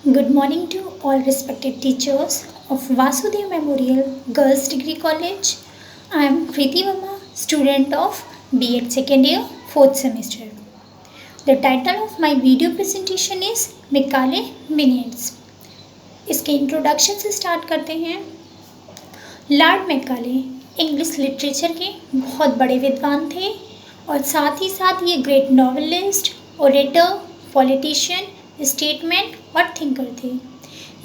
Good morning to all respected teachers of Vasudev Memorial Girls Degree College. I am Preeti Verma, student of B.Ed second year, 4th semester. The title of my video presentation is Mekale Minutes. इसके introduction से start करते हैं। Lord Macaulay English literature के बहुत बड़े विद्वान थे और साथ ही साथ ये great novelist, orator, politician, statesman और थिंकर थे।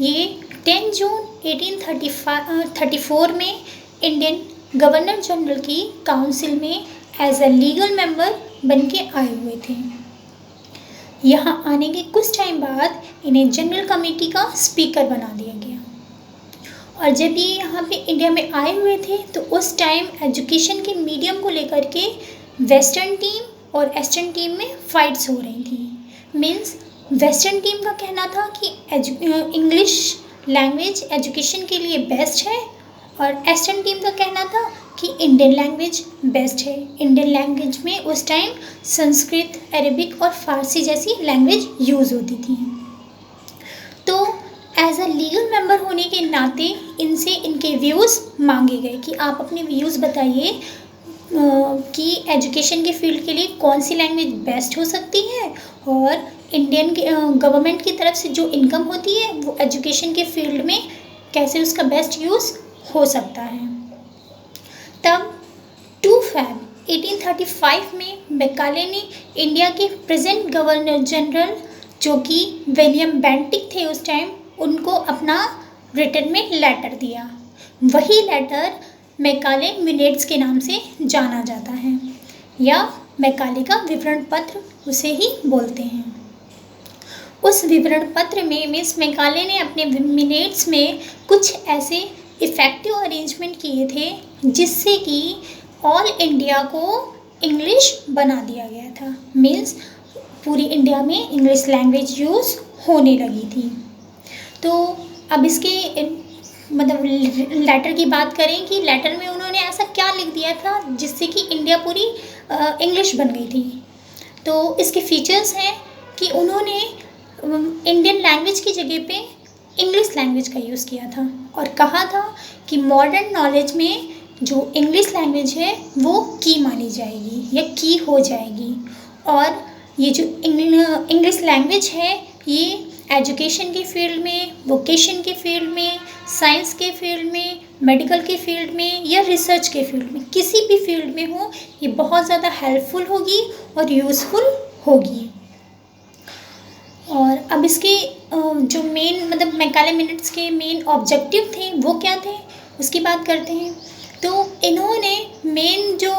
ये 10 जून 1834 में इंडियन गवर्नर जनरल की काउंसिल में एज अ लीगल मेंबर बन के आए हुए थे। यहाँ आने के कुछ टाइम बाद इन्हें जनरल कमेटी का स्पीकर बना दिया गया। और जब ये यहाँ पे इंडिया में आए हुए थे तो उस टाइम एजुकेशन के मीडियम को लेकर के वेस्टर्न टीम और ईस्टर्न टीम में फाइट्स हो रही थी। मीन्स वेस्टर्न टीम का कहना था कि इंग्लिश लैंग्वेज एजुकेशन के लिए बेस्ट है और ईस्टर्न टीम का कहना था कि इंडियन लैंग्वेज बेस्ट है। इंडियन लैंग्वेज में उस टाइम संस्कृत, अरेबिक और फारसी जैसी लैंग्वेज यूज़ होती थी। तो एज अ लीगल मेंबर होने के नाते इनसे इनके व्यूज़ मांगे गए कि आप अपने व्यूज़ बताइए कि एजुकेशन के फील्ड के लिए कौन सी लैंग्वेज बेस्ट हो सकती है और इंडियन गवर्नमेंट की तरफ से जो इनकम होती है वो एजुकेशन के फील्ड में कैसे उसका बेस्ट यूज़ हो सकता है। तब 2 फैब 1835 में मैकाले ने इंडिया के प्रेजेंट गवर्नर जनरल जो कि विलियम बेंटिक थे उस टाइम, उनको अपना रिटर्न में लेटर दिया। वही लेटर मैकाले मिनट्स के नाम से जाना जाता है या मैकाले का विवरण पत्र उसे ही बोलते हैं। उस विवरण पत्र में मिस मैकाले ने अपने मिनट्स में कुछ ऐसे इफ़ेक्टिव अरेंजमेंट किए थे जिससे कि ऑल इंडिया को इंग्लिश बना दिया गया था। मीन्स पूरी इंडिया में इंग्लिश लैंग्वेज यूज़ होने लगी थी। तो अब इसके मतलब लेटर की बात करें कि लेटर में उन्होंने ऐसा क्या लिख दिया था जिससे कि इंडिया पूरी इंग्लिश बन गई थी। तो इसके फीचर्स हैं कि उन्होंने इंडियन लैंग्वेज की जगह पे इंग्लिश लैंग्वेज का यूज़ किया था और कहा था कि मॉडर्न नॉलेज में जो इंग्लिश लैंग्वेज है वो की मानी जाएगी या की हो जाएगी। और ये जो इंग्लिश लैंग्वेज है ये एजुकेशन के फील्ड में, वोकेशन के फील्ड में, साइंस के फील्ड में, मेडिकल के फील्ड में या रिसर्च के फील्ड में, किसी भी फील्ड में हो, ये बहुत ज़्यादा हेल्पफुल होगी और यूज़फुल होगी। और अब इसके जो मेन मतलब मैकाले मिनट्स के मेन ऑब्जेक्टिव थे वो क्या थे उसकी बात करते हैं। तो इन्होंने मेन जो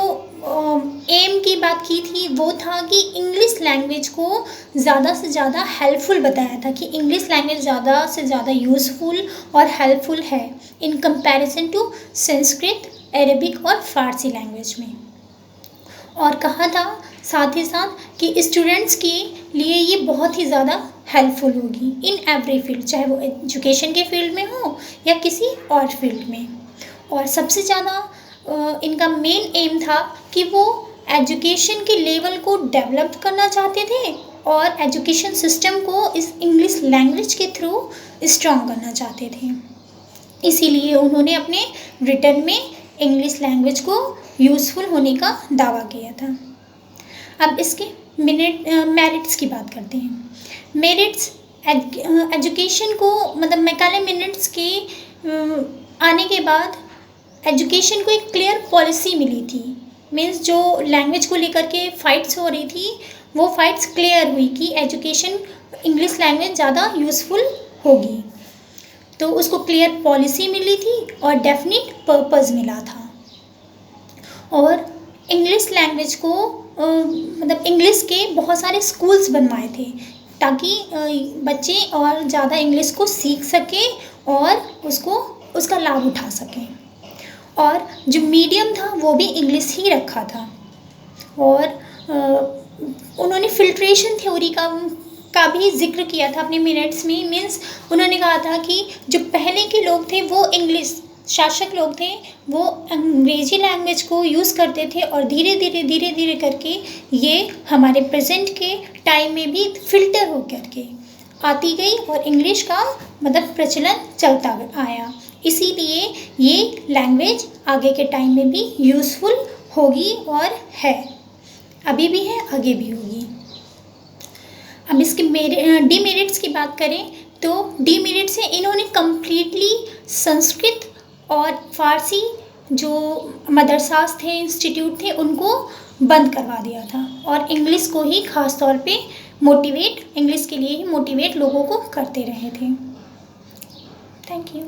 एम की बात की थी वो था कि इंग्लिश लैंग्वेज को ज़्यादा से ज़्यादा हेल्पफुल बताया था कि इंग्लिश लैंग्वेज ज़्यादा से ज़्यादा यूज़फुल और हेल्पफुल है in comparison to Sanskrit, Arabic और फारसी लैंग्वेज में। और कहा था साथ ही साथ कि स्टूडेंट्स के लिए ये बहुत ही ज़्यादा हेल्पफुल होगी इन एवरी फील्ड, चाहे वो एजुकेशन के फील्ड में हो या किसी और फील्ड में। और सबसे ज़्यादा इनका मेन एम था कि वो एजुकेशन के लेवल को डेवलप करना चाहते थे और एजुकेशन सिस्टम को इस इंग्लिश लैंग्वेज के थ्रू स्ट्रॉन्ग करना चाहते थे। इसीलिए उन्होंने अपने रिटर्न में इंग्लिश लैंग्वेज को यूज़फुल होने का दावा किया था। अब इसके मेरिट्स की बात करते हैं। मेरिट्स एजुकेशन को मतलब मैकाले मिनट्स के आने के बाद एजुकेशन को एक क्लियर पॉलिसी मिली थी। मीन्स जो लैंग्वेज को लेकर के फाइट्स हो रही थी वो फाइट्स क्लियर हुई कि एजुकेशन इंग्लिश लैंग्वेज ज़्यादा यूज़फुल होगी। तो उसको क्लियर पॉलिसी मिली थी और डेफिनेट पर्पस मिला था। और इंग्लिश लैंग्वेज को मतलब इंग्लिश के बहुत सारे स्कूल्स बनवाए थे ताकि बच्चे और ज़्यादा इंग्लिश को सीख सकें और उसका लाभ उठा सकें। और जो मीडियम था वो भी इंग्लिश ही रखा था। और उन्होंने फिल्ट्रेशन थ्योरी का भी जिक्र किया था अपने मिनट्स में। मीन्स उन्होंने कहा था कि जो पहले के लोग थे वो इंग्लिश शासक लोग थे वो अंग्रेजी लैंग्वेज को यूज़ करते थे और धीरे धीरे करके ये हमारे प्रेजेंट के टाइम में भी फिल्टर हो करके आती गई और इंग्लिश का मतलब प्रचलन चलता आया। इसीलिए ये लैंग्वेज आगे के टाइम में भी यूज़फुल होगी और है, अभी भी है, आगे भी होगी। अब इसके डीमेरिट्स की बात करें तो डीमेरिट्स से इन्होंने कम्प्लीटली संस्कृत और फारसी जो मदरसास थे, इंस्टीट्यूट थे, उनको बंद करवा दिया था और इंग्लिश को ही ख़ास तौर पे इंग्लिश के लिए ही मोटिवेट लोगों को करते रहे थे। Thank you.